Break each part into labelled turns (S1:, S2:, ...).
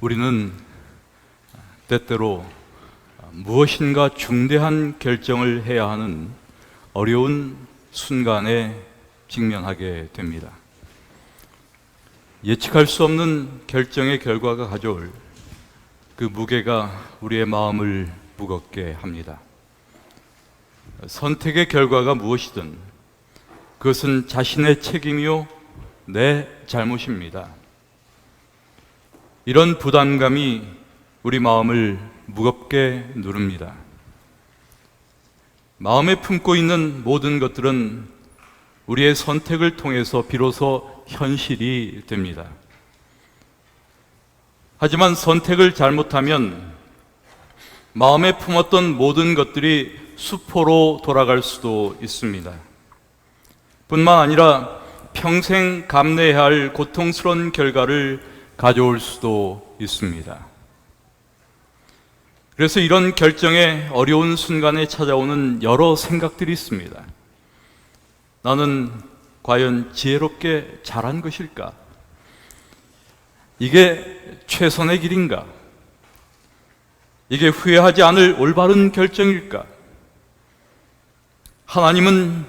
S1: 우리는 때때로 무엇인가 중대한 결정을 해야 하는 어려운 순간에 직면하게 됩니다. 예측할 수 없는 결정의 결과가 가져올 그 무게가 우리의 마음을 무겁게 합니다. 선택의 결과가 무엇이든 그것은 자신의 책임이요 내 잘못입니다. 이런 부담감이 우리 마음을 무겁게 누릅니다. 마음에 품고 있는 모든 것들은 우리의 선택을 통해서 비로소 현실이 됩니다. 하지만 선택을 잘못하면 마음에 품었던 모든 것들이 수포로 돌아갈 수도 있습니다. 뿐만 아니라 평생 감내해야 할 고통스러운 결과를 가져올 수도 있습니다. 그래서 이런 결정의 어려운 순간에 찾아오는 여러 생각들이 있습니다. 나는 과연 지혜롭게 잘한 것일까? 이게 최선의 길인가? 이게 후회하지 않을 올바른 결정일까? 하나님은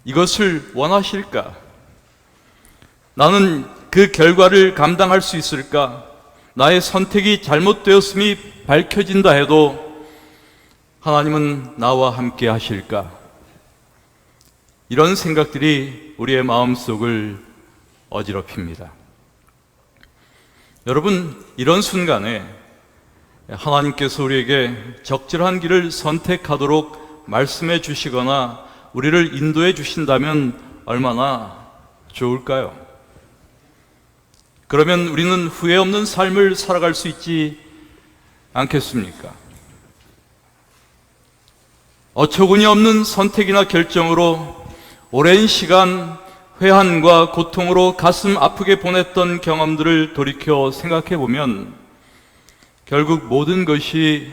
S1: 이것을 원하실까? 나는 그 결과를 감당할 수 있을까? 나의 선택이 잘못되었음이 밝혀진다 해도 하나님은 나와 함께 하실까? 이런 생각들이 우리의 마음속을 어지럽힙니다. 여러분, 이런 순간에 하나님께서 우리에게 적절한 길을 선택하도록 말씀해 주시거나 우리를 인도해 주신다면 얼마나 좋을까요? 그러면 우리는 후회 없는 삶을 살아갈 수 있지 않겠습니까? 어처구니 없는 선택이나 결정으로 오랜 시간 회한과 고통으로 가슴 아프게 보냈던 경험들을 돌이켜 생각해 보면 결국 모든 것이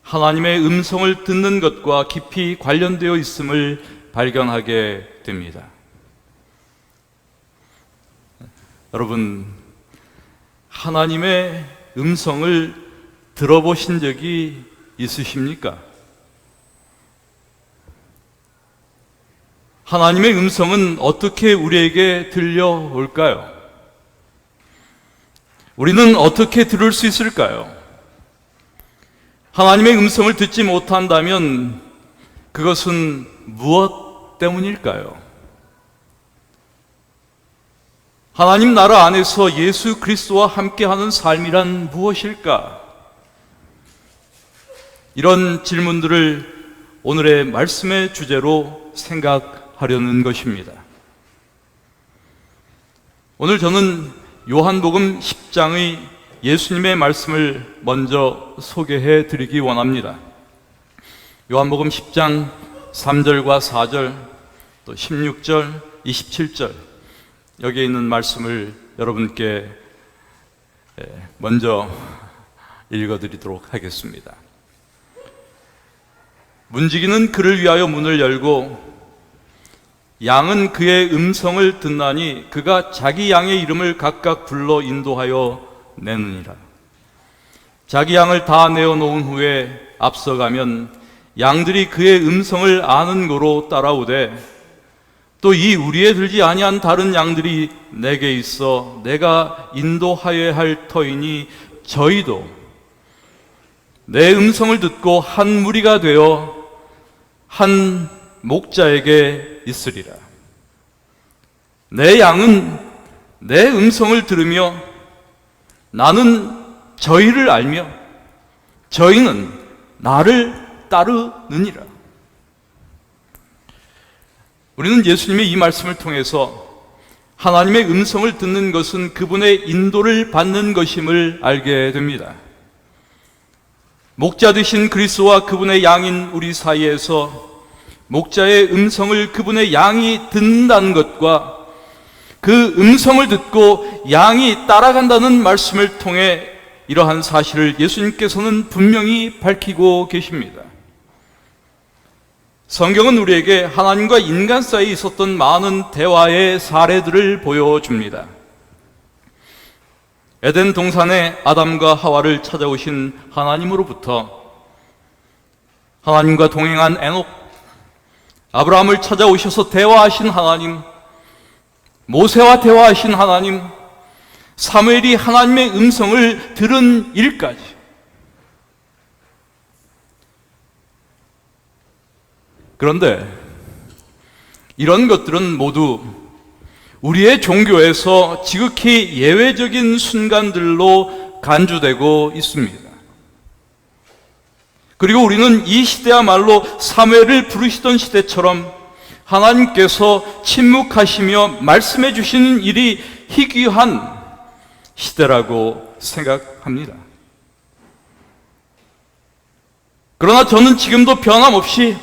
S1: 하나님의 음성을 듣는 것과 깊이 관련되어 있음을 발견하게 됩니다. 여러분, 하나님의 음성을 들어보신 적이 있으십니까? 하나님의 음성은 어떻게 우리에게 들려올까요? 우리는 어떻게 들을 수 있을까요? 하나님의 음성을 듣지 못한다면 그것은 무엇 때문일까요? 하나님 나라 안에서 예수 그리스도와 함께하는 삶이란 무엇일까? 이런 질문들을 오늘의 말씀의 주제로 생각하려는 것입니다. 오늘 저는 요한복음 10장의 예수님의 말씀을 먼저 소개해 드리기 원합니다. 요한복음 10장 3절과 4절, 또 16절, 27절, 여기에 있는 말씀을 여러분께 먼저 읽어드리도록 하겠습니다. 문지기는 그를 위하여 문을 열고 양은 그의 음성을 듣나니 그가 자기 양의 이름을 각각 불러 인도하여 내느니라. 자기 양을 다 내어놓은 후에 앞서가면 양들이 그의 음성을 아는 고로 따라오되 또 이 우리에 들지 아니한 다른 양들이 내게 있어 내가 인도하여야 할 터이니 저희도 내 음성을 듣고 한 무리가 되어 한 목자에게 있으리라. 내 양은 내 음성을 들으며 나는 저희를 알며 저희는 나를 따르느니라. 우리는 예수님의 이 말씀을 통해서 하나님의 음성을 듣는 것은 그분의 인도를 받는 것임을 알게 됩니다. 목자 되신 그리스도와 그분의 양인 우리 사이에서 목자의 음성을 그분의 양이 듣는다는 것과 그 음성을 듣고 양이 따라간다는 말씀을 통해 이러한 사실을 예수님께서는 분명히 밝히고 계십니다. 성경은 우리에게 하나님과 인간 사이에 있었던 많은 대화의 사례들을 보여줍니다. 에덴 동산에 아담과 하와를 찾아오신 하나님으로부터 하나님과 동행한 에녹, 아브라함을 찾아오셔서 대화하신 하나님, 모세와 대화하신 하나님, 사무엘이 하나님의 음성을 들은 일까지, 그런데 이런 것들은 모두 우리의 종교에서 지극히 예외적인 순간들로 간주되고 있습니다. 그리고 우리는 이 시대야말로 사무엘을 부르시던 시대처럼 하나님께서 침묵하시며 말씀해 주시는 일이 희귀한 시대라고 생각합니다. 그러나 저는 지금도 변함없이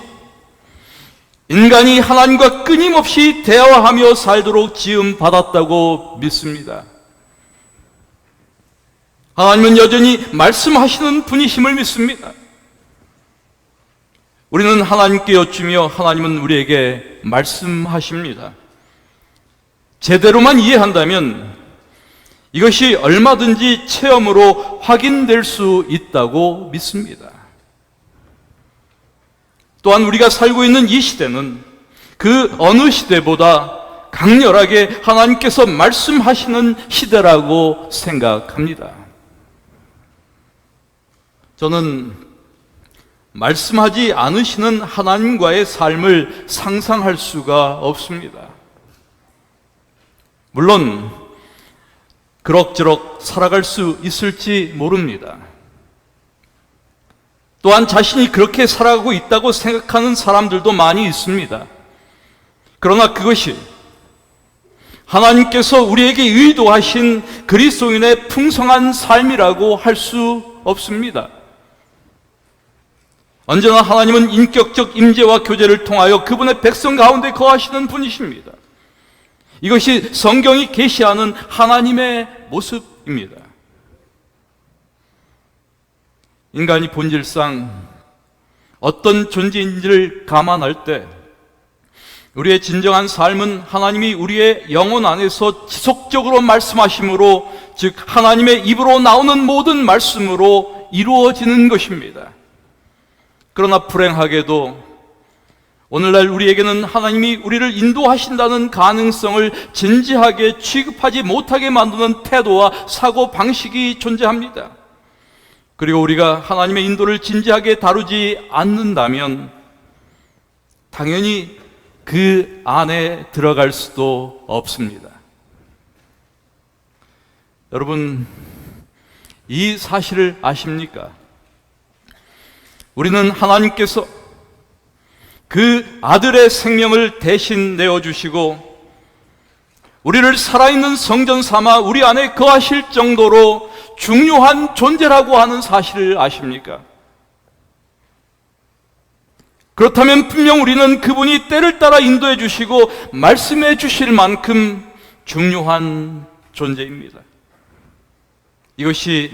S1: 인간이 하나님과 끊임없이 대화하며 살도록 지음받았다고 믿습니다. 하나님은 여전히 말씀하시는 분이심을 믿습니다. 우리는 하나님께 여쭈며 하나님은 우리에게 말씀하십니다. 제대로만 이해한다면 이것이 얼마든지 체험으로 확인될 수 있다고 믿습니다. 또한 우리가 살고 있는 이 시대는 그 어느 시대보다 강렬하게 하나님께서 말씀하시는 시대라고 생각합니다. 저는 말씀하지 않으시는 하나님과의 삶을 상상할 수가 없습니다. 물론 그럭저럭 살아갈 수 있을지 모릅니다. 또한 자신이 그렇게 살아가고 있다고 생각하는 사람들도 많이 있습니다. 그러나 그것이 하나님께서 우리에게 의도하신 그리스도인의 풍성한 삶이라고 할 수 없습니다. 언제나 하나님은 인격적 임재와 교제를 통하여 그분의 백성 가운데 거하시는 분이십니다. 이것이 성경이 계시하는 하나님의 모습입니다. 인간이 본질상 어떤 존재인지를 감안할 때 우리의 진정한 삶은 하나님이 우리의 영혼 안에서 지속적으로 말씀하심으로, 즉 하나님의 입으로 나오는 모든 말씀으로 이루어지는 것입니다. 그러나 불행하게도 오늘날 우리에게는 하나님이 우리를 인도하신다는 가능성을 진지하게 취급하지 못하게 만드는 태도와 사고 방식이 존재합니다. 그리고 우리가 하나님의 인도를 진지하게 다루지 않는다면 당연히 그 안에 들어갈 수도 없습니다. 여러분, 이 사실을 아십니까? 우리는 하나님께서 그 아들의 생명을 대신 내어주시고 우리를 살아있는 성전 삼아 우리 안에 거하실 정도로 중요한 존재라고 하는 사실을 아십니까? 그렇다면 분명 우리는 그분이 때를 따라 인도해 주시고 말씀해 주실 만큼 중요한 존재입니다. 이것이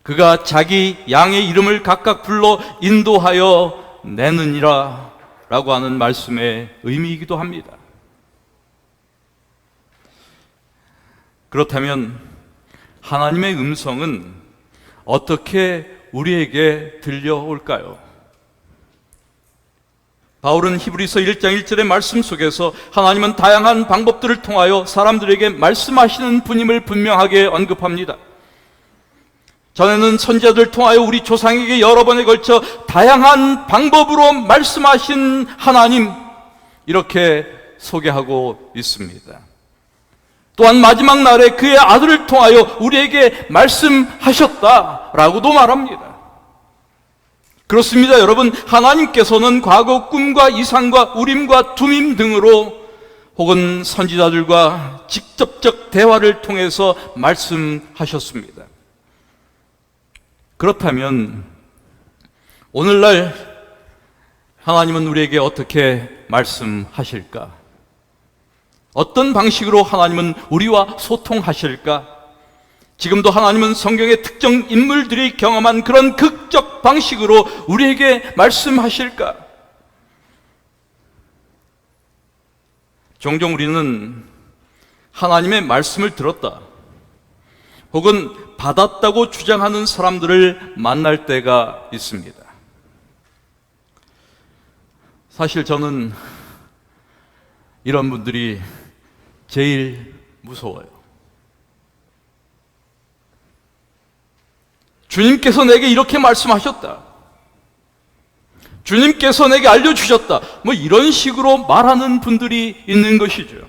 S1: 그가 자기 양의 이름을 각각 불러 인도하여 내느니라 라고 하는 말씀의 의미이기도 합니다. 그렇다면 하나님의 음성은 어떻게 우리에게 들려올까요? 바울은 히브리서 1장 1절의 말씀 속에서 하나님은 다양한 방법들을 통하여 사람들에게 말씀하시는 분임을 분명하게 언급합니다. 전에는 선지자들을 통하여 우리 조상에게 여러 번에 걸쳐 다양한 방법으로 말씀하신 하나님, 이렇게 소개하고 있습니다. 또한 마지막 날에 그의 아들을 통하여 우리에게 말씀하셨다라고도 말합니다. 그렇습니다, 여러분. 하나님께서는 과거 꿈과 이상과 우림과 둠임 등으로 혹은 선지자들과 직접적 대화를 통해서 말씀하셨습니다. 그렇다면 오늘날 하나님은 우리에게 어떻게 말씀하실까? 어떤 방식으로 하나님은 우리와 소통하실까? 지금도 하나님은 성경의 특정 인물들이 경험한 그런 극적 방식으로 우리에게 말씀하실까? 종종 우리는 하나님의 말씀을 들었다, 혹은 받았다고 주장하는 사람들을 만날 때가 있습니다. 사실 저는 이런 분들이 제일 무서워요. 주님께서 내게 이렇게 말씀하셨다. 주님께서 내게 알려주셨다. 뭐 이런 식으로 말하는 분들이 있는 것이죠.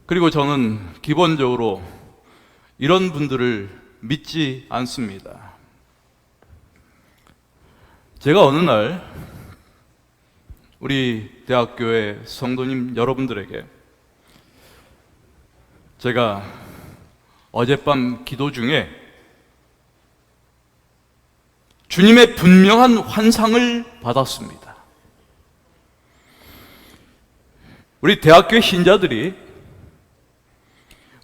S1: 그리고 저는 기본적으로 이런 분들을 믿지 않습니다. 제가 어느 날 우리 대학교의 성도님 여러분들에게 제가 어젯밤 기도 중에 주님의 분명한 환상을 받았습니다. 우리 대학교 신자들이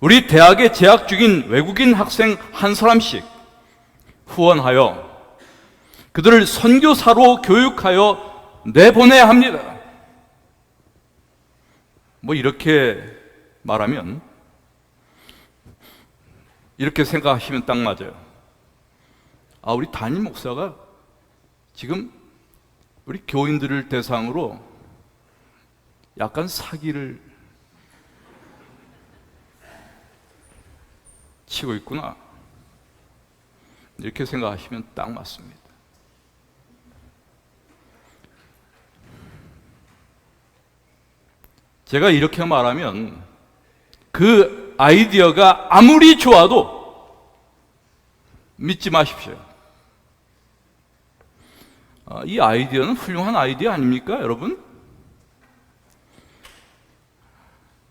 S1: 우리 대학에 재학 중인 외국인 학생 한 사람씩 후원하여 그들을 선교사로 교육하여 내보내야 합니다. 뭐 이렇게 말하면 이렇게 생각하시면 딱 맞아요. 아, 우리 담임 목사가 지금 우리 교인들을 대상으로 약간 사기를 치고 있구나. 이렇게 생각하시면 딱 맞습니다. 제가 이렇게 말하면 그 아이디어가 아무리 좋아도 믿지 마십시오. 이 아이디어는 훌륭한 아이디어 아닙니까, 여러분?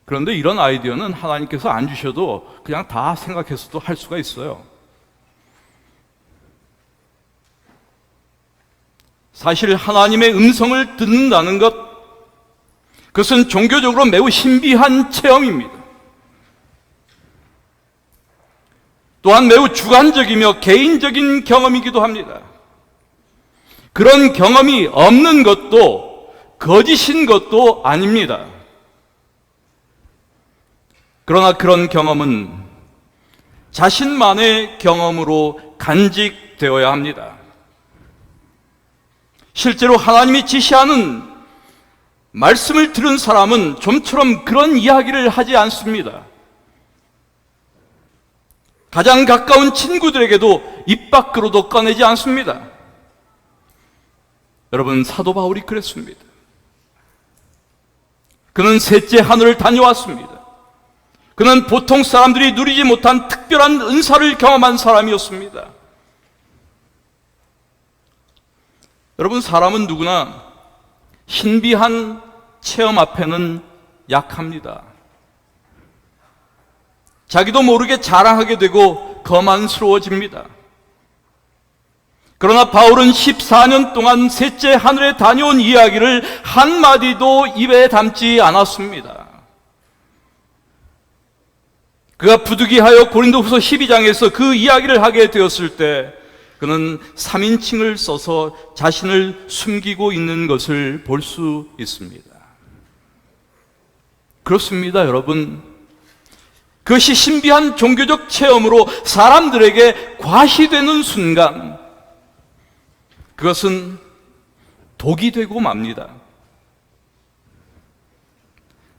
S1: 그런데 이런 아이디어는 하나님께서 안 주셔도 그냥 다 생각해서도 할 수가 있어요. 사실 하나님의 음성을 듣는다는 것, 그것은 종교적으로 매우 신비한 체험입니다. 또한 매우 주관적이며 개인적인 경험이기도 합니다. 그런 경험이 없는 것도 거짓인 것도 아닙니다. 그러나 그런 경험은 자신만의 경험으로 간직되어야 합니다. 실제로 하나님이 지시하는 말씀을 들은 사람은 좀처럼 그런 이야기를 하지 않습니다. 가장 가까운 친구들에게도 입 밖으로도 꺼내지 않습니다. 여러분, 사도 바울이 그랬습니다. 그는 셋째 하늘을 다녀왔습니다. 그는 보통 사람들이 누리지 못한 특별한 은사를 경험한 사람이었습니다. 여러분, 사람은 누구나 신비한 체험 앞에는 약합니다. 자기도 모르게 자랑하게 되고 거만스러워집니다. 그러나 바울은 14년 동안 셋째 하늘에 다녀온 이야기를 한마디도 입에 담지 않았습니다. 그가 부득이하여 고린도후서 12장에서 그 이야기를 하게 되었을 때 그는 3인칭을 써서 자신을 숨기고 있는 것을 볼 수 있습니다. 그렇습니다, 여러분. 그것이 신비한 종교적 체험으로 사람들에게 과시되는 순간 그것은 독이 되고 맙니다.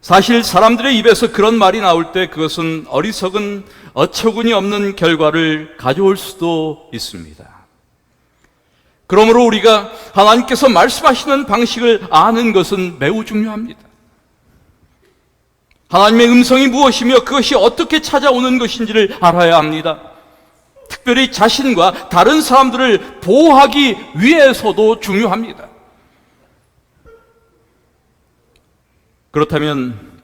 S1: 사실 사람들의 입에서 그런 말이 나올 때 그것은 어리석은 어처구니 없는 결과를 가져올 수도 있습니다. 그러므로 우리가 하나님께서 말씀하시는 방식을 아는 것은 매우 중요합니다. 하나님의 음성이 무엇이며 그것이 어떻게 찾아오는 것인지를 알아야 합니다. 특별히 자신과 다른 사람들을 보호하기 위해서도 중요합니다. 그렇다면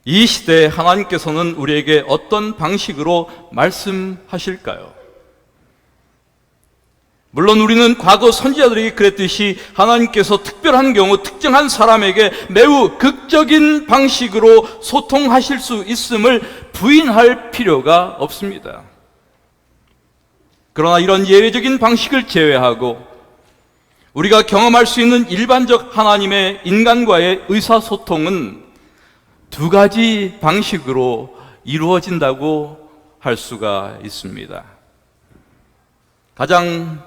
S1: 이 시대에 하나님께서는 우리에게 어떤 방식으로 말씀하실까요? 물론 우리는 과거 선지자들에게 그랬듯이 하나님께서 특별한 경우 특정한 사람에게 매우 극적인 방식으로 소통하실 수 있음을 부인할 필요가 없습니다. 그러나 이런 예외적인 방식을 제외하고 우리가 경험할 수 있는 일반적 하나님의 인간과의 의사소통은 두 가지 방식으로 이루어진다고 할 수가 있습니다. 가장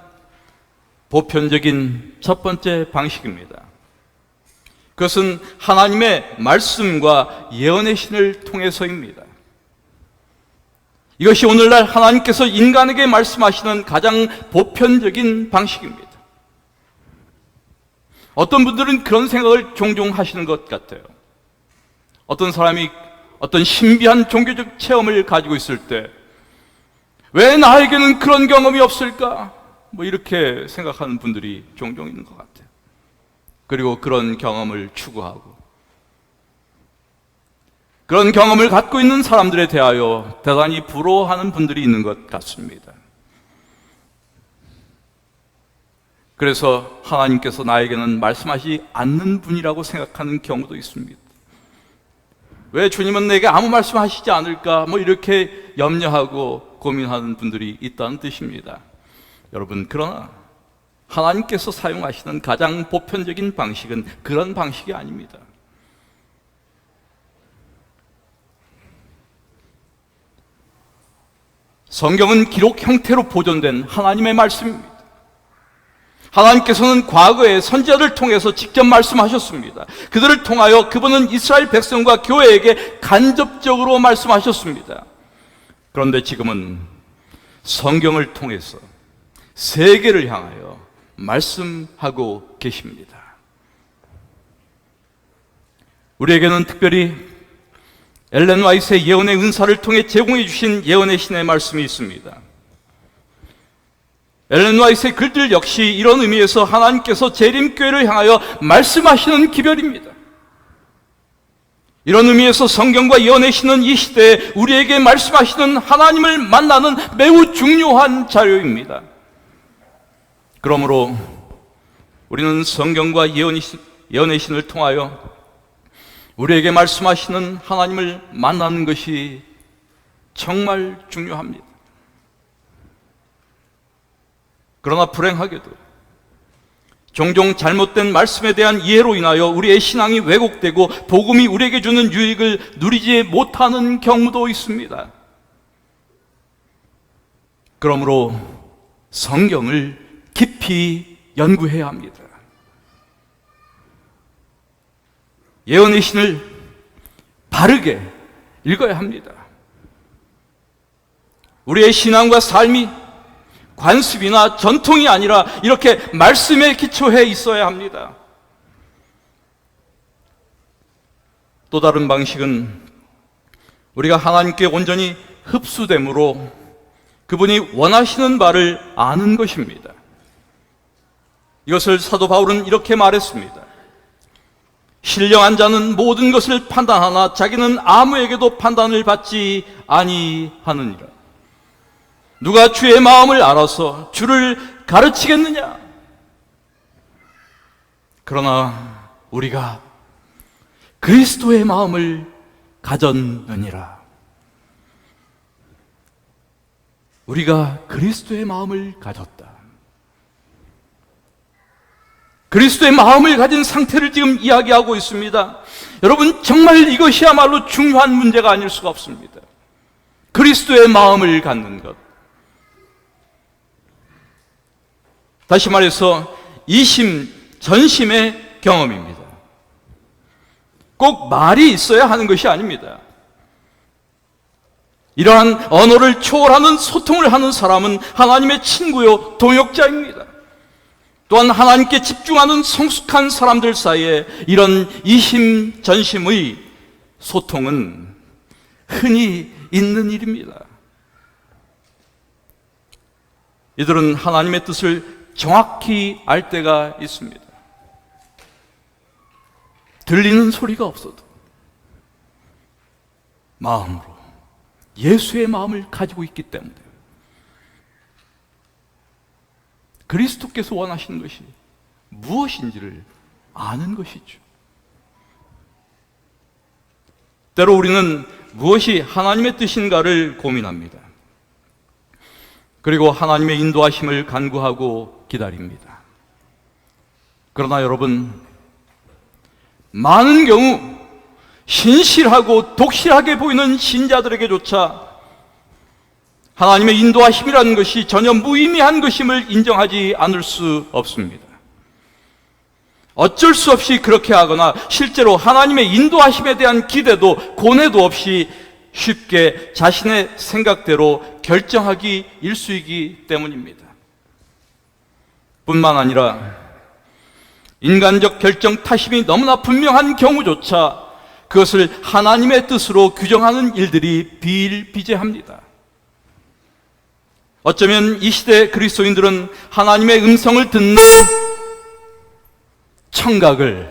S1: 보편적인 첫 번째 방식입니다. 그것은 하나님의 말씀과 예언의 신을 통해서입니다. 이것이 오늘날 하나님께서 인간에게 말씀하시는 가장 보편적인 방식입니다. 어떤 분들은 그런 생각을 종종 하시는 것 같아요. 어떤 사람이 어떤 신비한 종교적 체험을 가지고 있을 때 왜 나에게는 그런 경험이 없을까? 이렇게 생각하는 분들이 종종 있는 것 같아요. 그리고 그런 경험을 추구하고 그런 경험을 갖고 있는 사람들에 대하여 대단히 부러워하는 분들이 있는 것 같습니다. 그래서 하나님께서 나에게는 말씀하지 않는 분이라고 생각하는 경우도 있습니다. 왜 주님은 내게 아무 말씀하시지 않을까? 이렇게 염려하고 고민하는 분들이 있다는 뜻입니다. 여러분, 그러나 하나님께서 사용하시는 가장 보편적인 방식은 그런 방식이 아닙니다. 성경은 기록 형태로 보존된 하나님의 말씀입니다. 하나님께서는 과거에 선지자를 통해서 직접 말씀하셨습니다. 그들을 통하여 그분은 이스라엘 백성과 교회에게 간접적으로 말씀하셨습니다. 그런데 지금은 성경을 통해서 세계를 향하여 말씀하고 계십니다. 우리에게는 특별히 엘렌 화이트의 예언의 은사를 통해 제공해 주신 예언의 신의 말씀이 있습니다. 엘렌 화이트의 글들 역시 이런 의미에서 하나님께서 재림교회를 향하여 말씀하시는 기별입니다. 이런 의미에서 성경과 예언의 신은 이 시대에 우리에게 말씀하시는 하나님을 만나는 매우 중요한 자료입니다. 그러므로 우리는 성경과 예언의 신을 통하여 우리에게 말씀하시는 하나님을 만나는 것이 정말 중요합니다. 그러나 불행하게도 종종 잘못된 말씀에 대한 이해로 인하여 우리의 신앙이 왜곡되고 복음이 우리에게 주는 유익을 누리지 못하는 경우도 있습니다. 그러므로 성경을 깊이 연구해야 합니다. 예언의 신을 바르게 읽어야 합니다. 우리의 신앙과 삶이 관습이나 전통이 아니라 이렇게 말씀에 기초해 있어야 합니다. 또 다른 방식은 우리가 하나님께 온전히 흡수됨으로 그분이 원하시는 바를 아는 것입니다. 이것을 사도 바울은 이렇게 말했습니다. 신령한 자는 모든 것을 판단하나 자기는 아무에게도 판단을 받지 아니하느니라. 누가 주의 마음을 알아서 주를 가르치겠느냐? 그러나 우리가 그리스도의 마음을 가졌느니라. 우리가 그리스도의 마음을 가졌다. 그리스도의 마음을 가진 상태를 지금 이야기하고 있습니다. 여러분, 정말 이것이야말로 중요한 문제가 아닐 수가 없습니다. 그리스도의 마음을 갖는 것. 다시 말해서 이심, 전심의 경험입니다. 꼭 말이 있어야 하는 것이 아닙니다. 이러한 언어를 초월하는 소통을 하는 사람은 하나님의 친구요 동역자입니다. 또한 하나님께 집중하는 성숙한 사람들 사이에 이런 이심, 전심의 소통은 흔히 있는 일입니다. 이들은 하나님의 뜻을 정확히 알 때가 있습니다. 들리는 소리가 없어도 마음으로 예수의 마음을 가지고 있기 때문에 그리스도께서 원하시는 것이 무엇인지를 아는 것이죠. 때로 우리는 무엇이 하나님의 뜻인가를 고민합니다. 그리고 하나님의 인도하심을 간구하고 기다립니다. 그러나 여러분, 많은 경우 신실하고 독실하게 보이는 신자들에게조차 하나님의 인도하심이라는 것이 전혀 무의미한 것임을 인정하지 않을 수 없습니다. 어쩔 수 없이 그렇게 하거나 실제로 하나님의 인도하심에 대한 기대도 고뇌도 없이 쉽게 자신의 생각대로 결정하기 일쑤이기 때문입니다. 뿐만 아니라 인간적 결정 타심이 너무나 분명한 경우조차 그것을 하나님의 뜻으로 규정하는 일들이 비일비재합니다. 어쩌면 이 시대 그리스도인들은 하나님의 음성을 듣는 청각을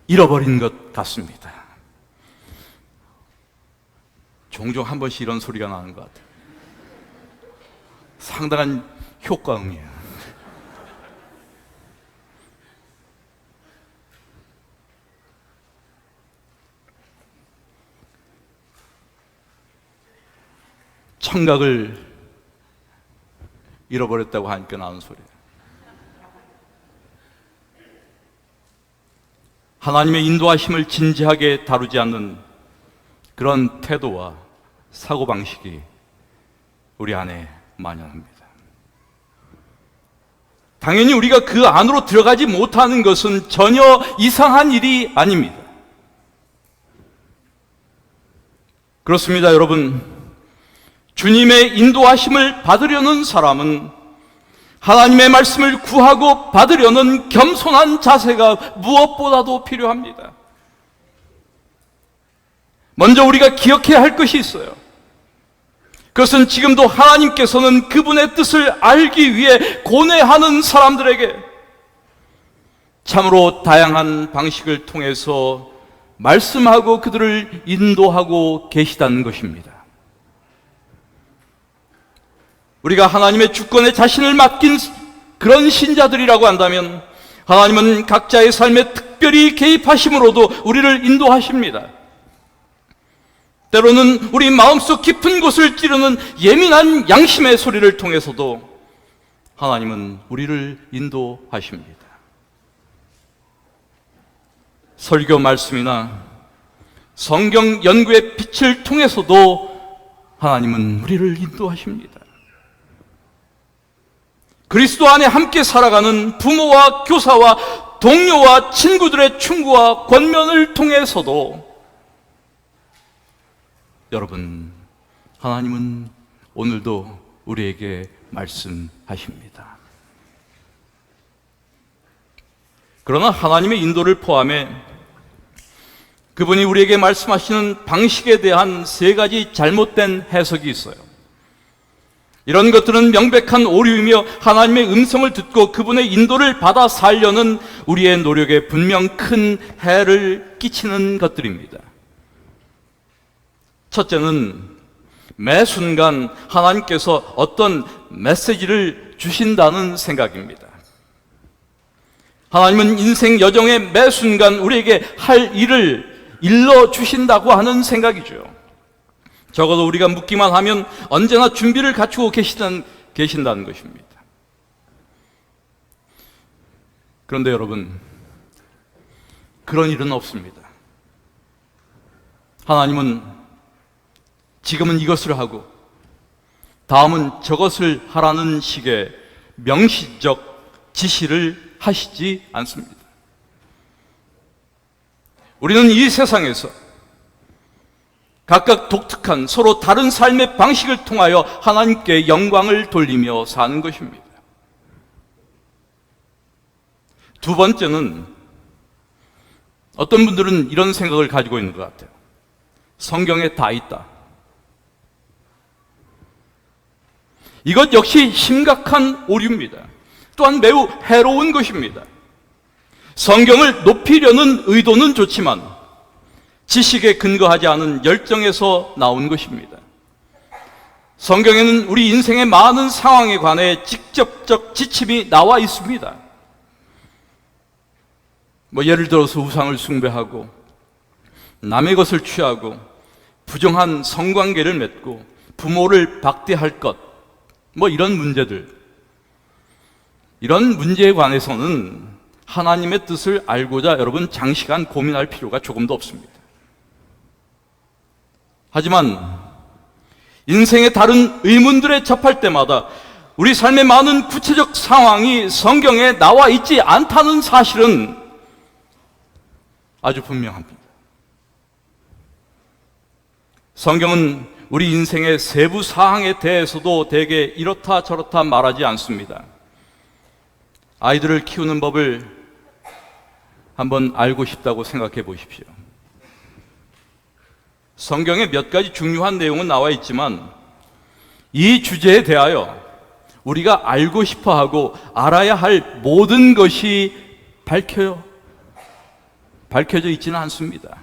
S1: 잃어버린 것 같습니다. 종종 한 번씩 이런 소리가 나는 것 같아요. 상당한 효과음이에요. 청각을 잃어버렸다고 하니까 나는 소리예요. 하나님의 인도하심을 진지하게 다루지 않는 그런 태도와 사고방식이 우리 안에 만연합니다. 당연히 우리가 그 안으로 들어가지 못하는 것은 전혀 이상한 일이 아닙니다. 그렇습니다, 여러분. 주님의 인도하심을 받으려는 사람은 하나님의 말씀을 구하고 받으려는 겸손한 자세가 무엇보다도 필요합니다. 먼저 우리가 기억해야 할 것이 있어요. 그것은 지금도 하나님께서는 그분의 뜻을 알기 위해 고뇌하는 사람들에게 참으로 다양한 방식을 통해서 말씀하고 그들을 인도하고 계시다는 것입니다. 우리가 하나님의 주권에 자신을 맡긴 그런 신자들이라고 한다면 하나님은 각자의 삶에 특별히 개입하심으로도 우리를 인도하십니다. 때로는 우리 마음속 깊은 곳을 찌르는 예민한 양심의 소리를 통해서도 하나님은 우리를 인도하십니다. 설교 말씀이나 성경 연구의 빛을 통해서도 하나님은 우리를 인도하십니다. 그리스도 안에 함께 살아가는 부모와 교사와 동료와 친구들의 충고와 권면을 통해서도 여러분, 하나님은 오늘도 우리에게 말씀하십니다. 그러나 하나님의 인도를 포함해 그분이 우리에게 말씀하시는 방식에 대한 세 가지 잘못된 해석이 있어요. 이런 것들은 명백한 오류이며 하나님의 음성을 듣고 그분의 인도를 받아 살려는 우리의 노력에 분명 큰 해를 끼치는 것들입니다. 첫째는 매 순간 하나님께서 어떤 메시지를 주신다는 생각입니다. 하나님은 인생 여정의 매 순간 우리에게 할 일을 일러주신다고 하는 생각이죠. 적어도 우리가 묻기만 하면 언제나 준비를 갖추고 계신다는 것입니다. 그런데 여러분, 그런 일은 없습니다. 하나님은 지금은 이것을 하고 다음은 저것을 하라는 식의 명시적 지시를 하시지 않습니다. 우리는 이 세상에서 각각 독특한 서로 다른 삶의 방식을 통하여 하나님께 영광을 돌리며 사는 것입니다. 두 번째는 어떤 분들은 이런 생각을 가지고 있는 것 같아요. 성경에 다 있다. 이것 역시 심각한 오류입니다. 또한 매우 해로운 것입니다. 성경을 높이려는 의도는 좋지만 지식에 근거하지 않은 열정에서 나온 것입니다. 성경에는 우리 인생의 많은 상황에 관해 직접적 지침이 나와 있습니다. 예를 들어서 우상을 숭배하고 남의 것을 취하고 부정한 성관계를 맺고 부모를 박대할 것, 이런 문제들, 이런 문제에 관해서는 하나님의 뜻을 알고자 여러분 장시간 고민할 필요가 조금도 없습니다. 하지만 인생의 다른 의문들에 접할 때마다 우리 삶의 많은 구체적 상황이 성경에 나와 있지 않다는 사실은 아주 분명합니다. 성경은 우리 인생의 세부 사항에 대해서도 대개 이렇다 저렇다 말하지 않습니다. 아이들을 키우는 법을 한번 알고 싶다고 생각해 보십시오. 성경에 몇 가지 중요한 내용은 나와 있지만 이 주제에 대하여 우리가 알고 싶어하고 알아야 할 모든 것이 밝혀져 있지는 않습니다.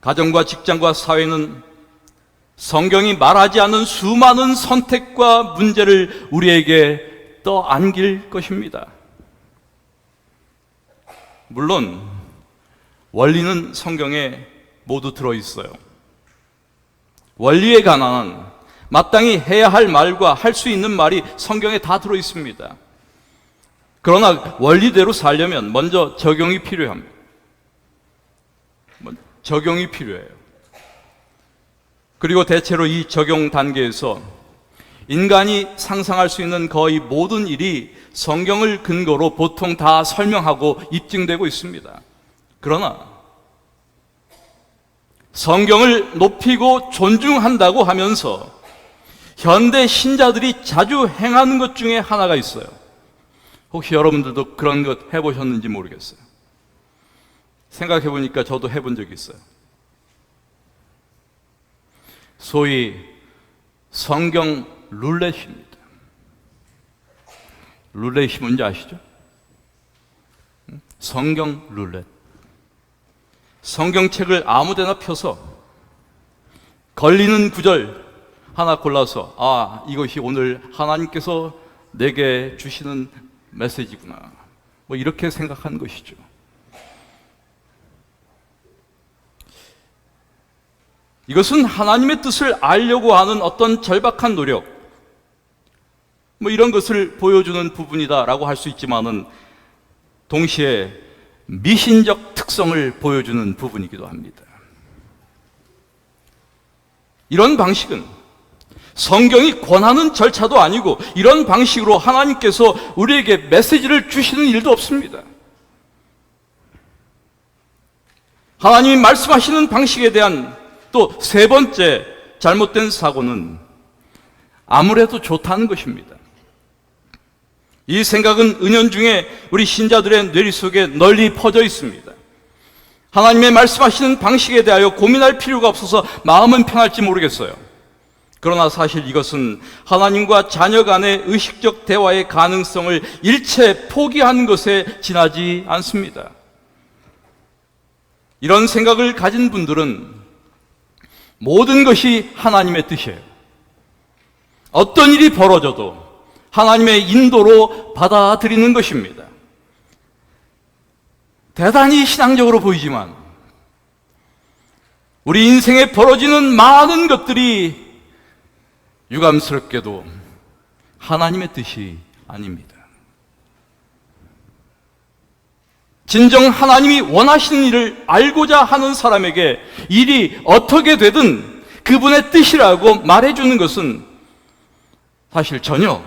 S1: 가정과 직장과 사회는 성경이 말하지 않은 수많은 선택과 문제를 우리에게 떠안길 것입니다. 물론 원리는 성경에 모두 들어있어요. 원리에 관한 마땅히 해야 할 말과 할 수 있는 말이 성경에 다 들어있습니다. 그러나 원리대로 살려면 먼저 적용이 필요합니다. 적용이 필요해요. 그리고 대체로 이 적용 단계에서 인간이 상상할 수 있는 거의 모든 일이 성경을 근거로 보통 다 설명하고 입증되고 있습니다. 그러나 성경을 높이고 존중한다고 하면서 현대 신자들이 자주 행하는 것 중에 하나가 있어요. 혹시 여러분들도 그런 것 해보셨는지 모르겠어요. 생각해 보니까 저도 해본 적이 있어요. 소위 성경 룰렛입니다. 룰렛이 뭔지 아시죠? 성경 룰렛. 성경책을 아무데나 펴서 걸리는 구절 하나 골라서 이것이 오늘 하나님께서 내게 주시는 메시지구나, 뭐 이렇게 생각하는 것이죠. 이것은 하나님의 뜻을 알려고 하는 어떤 절박한 노력, 뭐 이런 것을 보여주는 부분이다라고 할 수 있지만은 동시에 미신적 특성을 보여주는 부분이기도 합니다. 이런 방식은 성경이 권하는 절차도 아니고 이런 방식으로 하나님께서 우리에게 메시지를 주시는 일도 없습니다. 하나님이 말씀하시는 방식에 대한 또 세 번째 잘못된 사고는 아무래도 좋다는 것입니다. 이 생각은 은연중에 우리 신자들의 뇌리 속에 널리 퍼져 있습니다. 하나님의 말씀하시는 방식에 대하여 고민할 필요가 없어서 마음은 편할지 모르겠어요. 그러나 사실 이것은 하나님과 자녀 간의 의식적 대화의 가능성을 일체 포기하는 것에 지나지 않습니다. 이런 생각을 가진 분들은 모든 것이 하나님의 뜻이에요. 어떤 일이 벌어져도 하나님의 인도로 받아들이는 것입니다. 대단히 신앙적으로 보이지만 우리 인생에 벌어지는 많은 것들이 유감스럽게도 하나님의 뜻이 아닙니다. 진정 하나님이 원하시는 일을 알고자 하는 사람에게 일이 어떻게 되든 그분의 뜻이라고 말해주는 것은 사실 전혀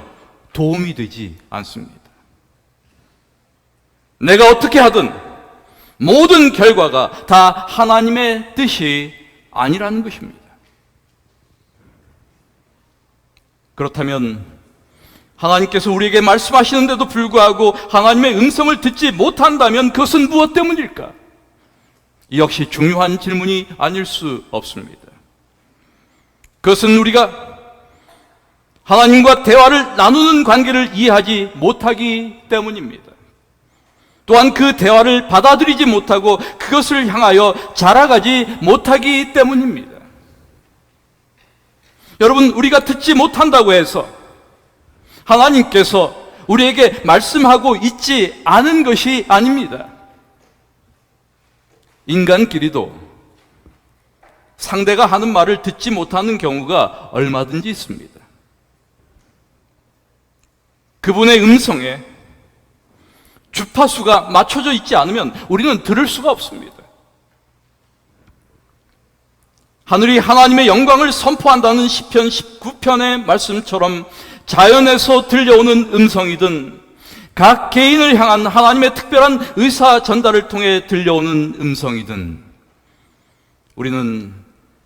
S1: 도움이 되지 않습니다. 내가 어떻게 하든 모든 결과가 다 하나님의 뜻이 아니라는 것입니다. 그렇다면 하나님께서 우리에게 말씀하시는데도 불구하고 하나님의 음성을 듣지 못한다면 그것은 무엇 때문일까? 이 역시 중요한 질문이 아닐 수 없습니다. 그것은 우리가 하나님과 대화를 나누는 관계를 이해하지 못하기 때문입니다. 또한 그 대화를 받아들이지 못하고 그것을 향하여 자라가지 못하기 때문입니다. 여러분, 우리가 듣지 못한다고 해서 하나님께서 우리에게 말씀하고 있지 않은 것이 아닙니다. 인간끼리도 상대가 하는 말을 듣지 못하는 경우가 얼마든지 있습니다. 그분의 음성에 주파수가 맞춰져 있지 않으면 우리는 들을 수가 없습니다. 하늘이 하나님의 영광을 선포한다는 시편 19편의 말씀처럼 자연에서 들려오는 음성이든 각 개인을 향한 하나님의 특별한 의사 전달을 통해 들려오는 음성이든 우리는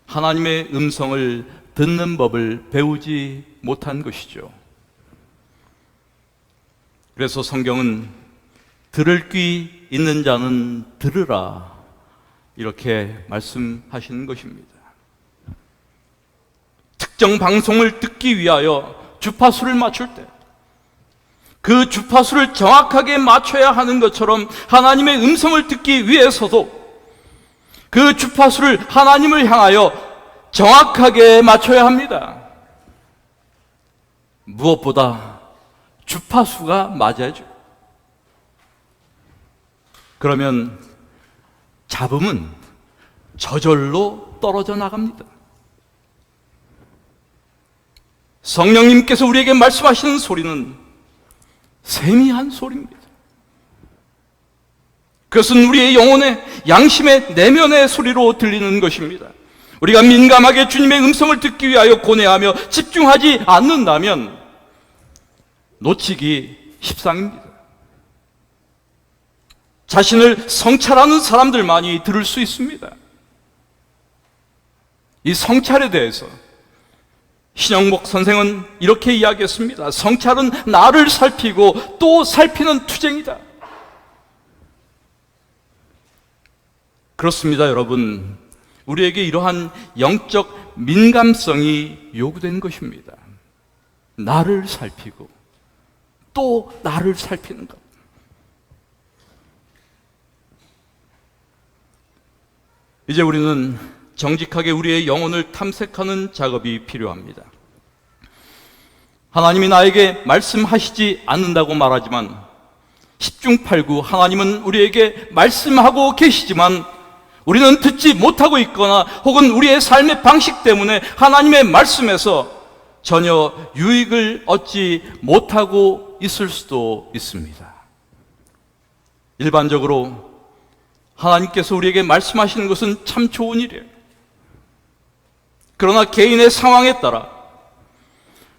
S1: 하나님의 음성을 듣는 법을 배우지 못한 것이죠. 그래서 성경은 들을 귀 있는 자는 들으라 이렇게 말씀하시는 것입니다. 특정 방송을 듣기 위하여 주파수를 맞출 때 그 주파수를 정확하게 맞춰야 하는 것처럼 하나님의 음성을 듣기 위해서도 그 주파수를 하나님을 향하여 정확하게 맞춰야 합니다. 무엇보다 주파수가 맞아야죠. 그러면 잡음은 저절로 떨어져 나갑니다. 성령님께서 우리에게 말씀하시는 소리는 세미한 소리입니다. 그것은 우리의 영혼의 양심의 내면의 소리로 들리는 것입니다. 우리가 민감하게 주님의 음성을 듣기 위하여 고뇌하며 집중하지 않는다면 놓치기 십상입니다. 자신을 성찰하는 사람들만이 들을 수 있습니다. 이 성찰에 대해서 신영복 선생은 이렇게 이야기했습니다. 성찰은 나를 살피고 또 살피는 투쟁이다. 그렇습니다, 여러분. 우리에게 이러한 영적 민감성이 요구된 것입니다. 나를 살피고 또 나를 살피는 것. 이제 우리는 정직하게 우리의 영혼을 탐색하는 작업이 필요합니다. 하나님이 나에게 말씀하시지 않는다고 말하지만 10중 8구 하나님은 우리에게 말씀하고 계시지만 우리는 듣지 못하고 있거나 혹은 우리의 삶의 방식 때문에 하나님의 말씀에서 전혀 유익을 얻지 못하고 있을 수도 있습니다. 일반적으로 하나님께서 우리에게 말씀하시는 것은 참 좋은 일이에요. 그러나 개인의 상황에 따라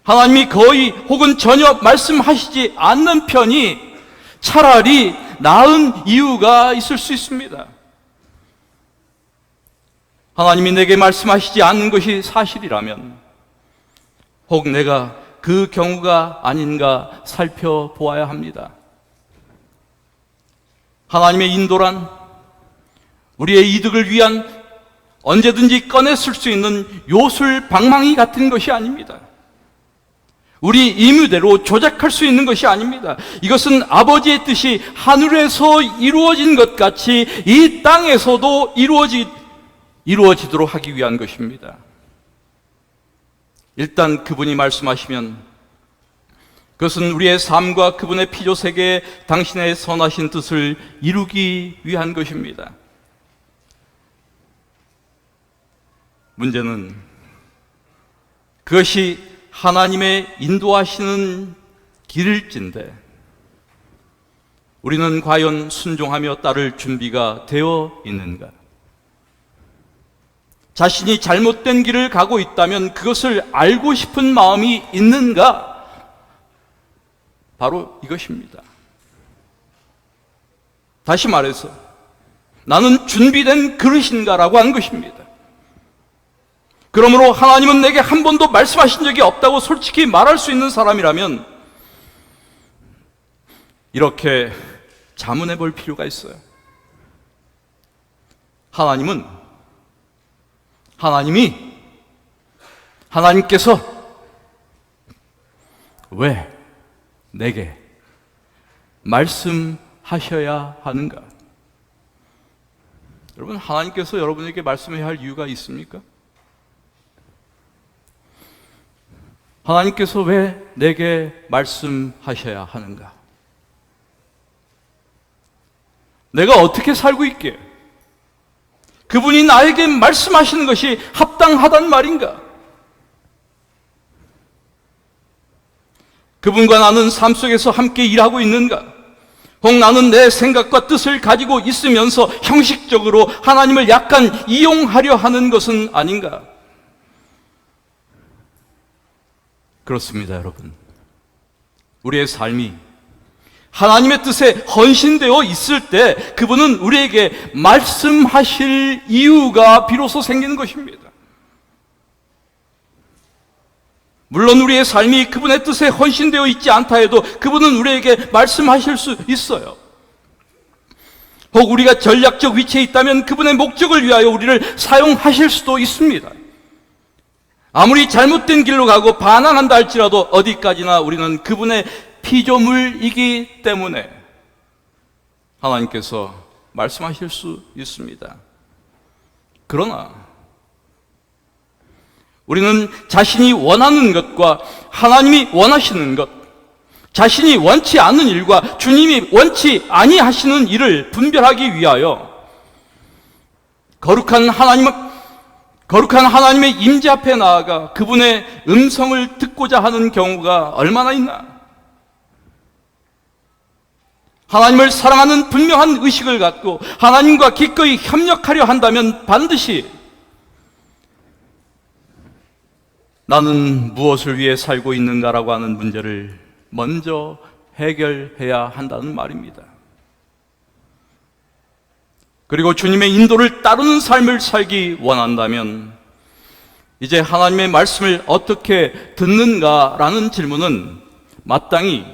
S1: 하나님이 거의 혹은 전혀 말씀하시지 않는 편이 차라리 나은 이유가 있을 수 있습니다. 하나님이 내게 말씀하시지 않는 것이 사실이라면 혹 내가 그 경우가 아닌가 살펴보아야 합니다. 하나님의 인도란 우리의 이득을 위한 언제든지 꺼냈을 수 있는 요술 방망이 같은 것이 아닙니다. 우리 임의대로 조작할 수 있는 것이 아닙니다. 이것은 아버지의 뜻이 하늘에서 이루어진 것 같이 이 땅에서도 이루어지도록 하기 위한 것입니다. 일단 그분이 말씀하시면 그것은 우리의 삶과 그분의 피조세계에 당신의 선하신 뜻을 이루기 위한 것입니다. 문제는 그것이 하나님의 인도하시는 길일진데 우리는 과연 순종하며 따를 준비가 되어 있는가? 자신이 잘못된 길을 가고 있다면 그것을 알고 싶은 마음이 있는가? 바로 이것입니다. 다시 말해서 나는 준비된 그릇인가라고 한 것입니다. 그러므로 하나님은 내게 한 번도 말씀하신 적이 없다고 솔직히 말할 수 있는 사람이라면 이렇게 자문해 볼 필요가 있어요. 하나님께서 왜 내게 말씀하셔야 하는가? 여러분, 하나님께서 여러분에게 말씀해야 할 이유가 있습니까? 하나님께서 왜 내게 말씀하셔야 하는가? 내가 어떻게 살고 있기에 그분이 나에게 말씀하시는 것이 합당하단 말인가? 그분과 나는 삶 속에서 함께 일하고 있는가? 혹 나는 내 생각과 뜻을 가지고 있으면서 형식적으로 하나님을 약간 이용하려 하는 것은 아닌가? 그렇습니다, 여러분. 우리의 삶이 하나님의 뜻에 헌신되어 있을 때 그분은 우리에게 말씀하실 이유가 비로소 생기는 것입니다. 물론 우리의 삶이 그분의 뜻에 헌신되어 있지 않다 해도 그분은 우리에게 말씀하실 수 있어요. 혹 우리가 전략적 위치에 있다면 그분의 목적을 위하여 우리를 사용하실 수도 있습니다. 아무리 잘못된 길로 가고 반항한다 할지라도 어디까지나 우리는 그분의 피조물이기 때문에 하나님께서 말씀하실 수 있습니다. 그러나 우리는 자신이 원하는 것과 하나님이 원하시는 것, 자신이 원치 않는 일과 주님이 원치 아니하시는 일을 분별하기 위하여 거룩한 하나님의 임재 앞에 나아가 그분의 음성을 듣고자 하는 경우가 얼마나 있나? 하나님을 사랑하는 분명한 의식을 갖고 하나님과 기꺼이 협력하려 한다면 반드시 나는 무엇을 위해 살고 있는가라고 하는 문제를 먼저 해결해야 한다는 말입니다. 그리고 주님의 인도를 따르는 삶을 살기 원한다면 이제 하나님의 말씀을 어떻게 듣는가라는 질문은 마땅히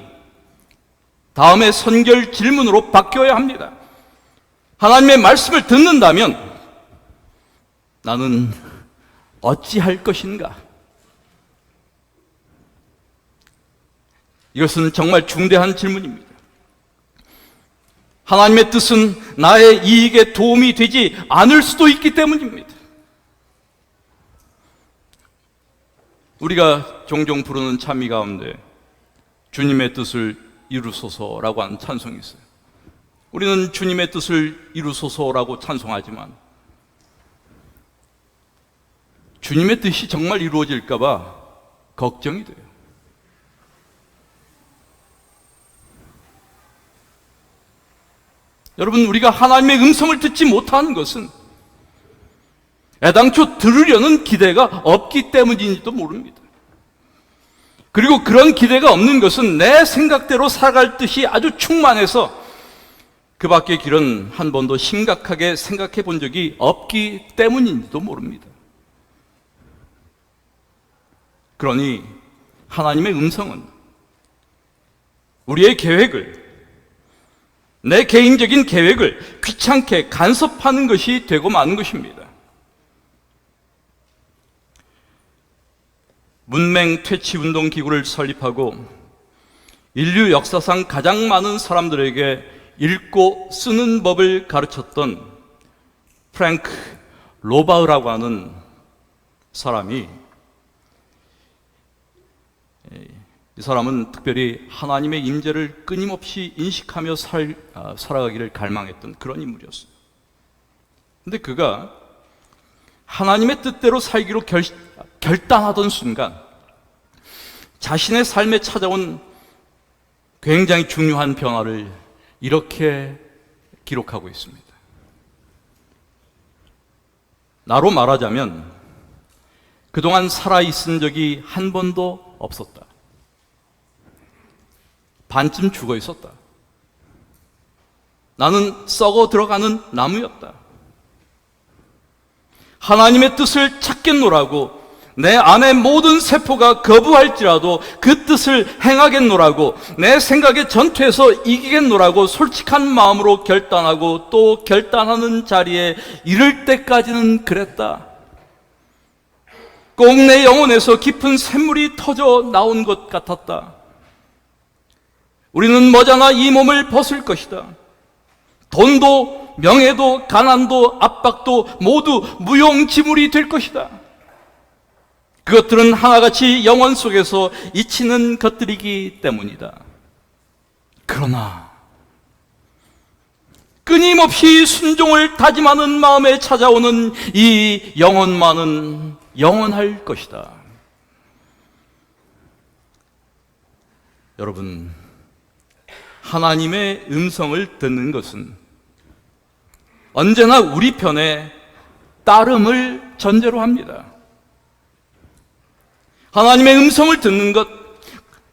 S1: 다음의 선결 질문으로 바뀌어야 합니다. 하나님의 말씀을 듣는다면 나는 어찌할 것인가? 이것은 정말 중대한 질문입니다. 하나님의 뜻은 나의 이익에 도움이 되지 않을 수도 있기 때문입니다. 우리가 종종 부르는 찬미 가운데 주님의 뜻을 이루소서라고 하는 찬송이 있어요. 우리는 주님의 뜻을 이루소서라고 찬송하지만 주님의 뜻이 정말 이루어질까 봐 걱정이 돼요. 여러분, 우리가 하나님의 음성을 듣지 못하는 것은 애당초 들으려는 기대가 없기 때문인지도 모릅니다. 그리고 그런 기대가 없는 것은 내 생각대로 살아갈 뜻이 아주 충만해서 그 밖의 길은 한 번도 심각하게 생각해 본 적이 없기 때문인지도 모릅니다. 그러니 하나님의 음성은 우리의 계획을, 내 개인적인 계획을 귀찮게 간섭하는 것이 되고 마는 것입니다. 문맹 퇴치운동 기구를 설립하고 인류 역사상 가장 많은 사람들에게 읽고 쓰는 법을 가르쳤던 프랭크 로바흐라고 하는 사람이, 이 사람은 특별히 하나님의 임재를 끊임없이 인식하며 살아가기를 갈망했던 그런 인물이었어요. 근데 그가 하나님의 뜻대로 살기로 결단하던 순간 자신의 삶에 찾아온 굉장히 중요한 변화를 이렇게 기록하고 있습니다. 나로 말하자면 그동안 살아있은 적이 한 번도 없었다. 반쯤 죽어 있었다. 나는 썩어 들어가는 나무였다. 하나님의 뜻을 찾겠노라고 내 안의 모든 세포가 거부할지라도 그 뜻을 행하겠노라고 내 생각의 전투에서 이기겠노라고 솔직한 마음으로 결단하고 또 결단하는 자리에 이를 때까지는 그랬다. 꼭 내 영혼에서 깊은 샘물이 터져 나온 것 같았다. 우리는 머지않아 이 몸을 벗을 것이다. 돈도 명예도 가난도 압박도 모두 무용지물이 될 것이다. 그것들은 하나같이 영혼 속에서 잊히는 것들이기 때문이다. 그러나 끊임없이 순종을 다짐하는 마음에 찾아오는 이 영혼만은 영원할 것이다. 하나님의 음성을 듣는 것은 언제나 우리 편에 따름을 전제로 합니다. 하나님의 음성을 듣는 것,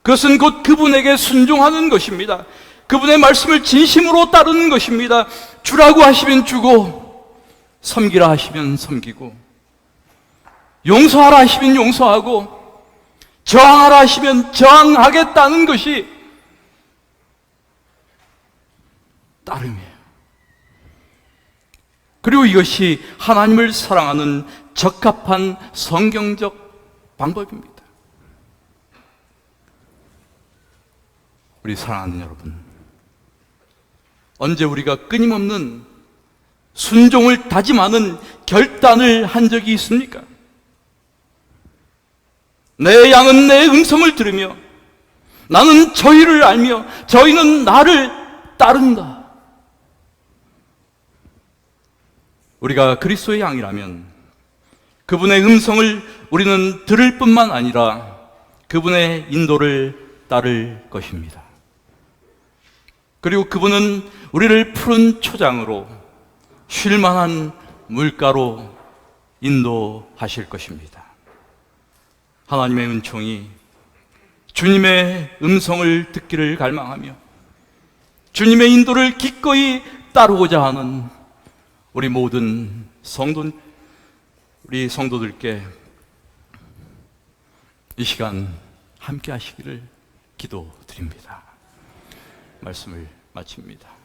S1: 그것은 곧 그분에게 순종하는 것입니다. 그분의 말씀을 진심으로 따르는 것입니다. 주라고 하시면 주고, 섬기라 하시면 섬기고, 용서하라 하시면 용서하고, 저항하라 하시면 저항하겠다는 것이 따름이에요. 그리고 이것이 하나님을 사랑하는 적합한 성경적 방법입니다. 우리 사랑하는 여러분, 언제 우리가 끊임없는 순종을 다짐하는 결단을 한 적이 있습니까? 내 양은 내 음성을 들으며 나는 저희를 알며 저희는 나를 따른다. 우리가 그리스도의 양이라면 그분의 음성을 우리는 들을 뿐만 아니라 그분의 인도를 따를 것입니다. 그리고 그분은 우리를 푸른 초장으로 쉴만한 물가로 인도하실 것입니다. 하나님의 은총이 주님의 음성을 듣기를 갈망하며 주님의 인도를 기꺼이 따르고자 하는 우리 모든 우리 성도들께 이 시간 함께 하시기를 기도드립니다. 말씀을 마칩니다.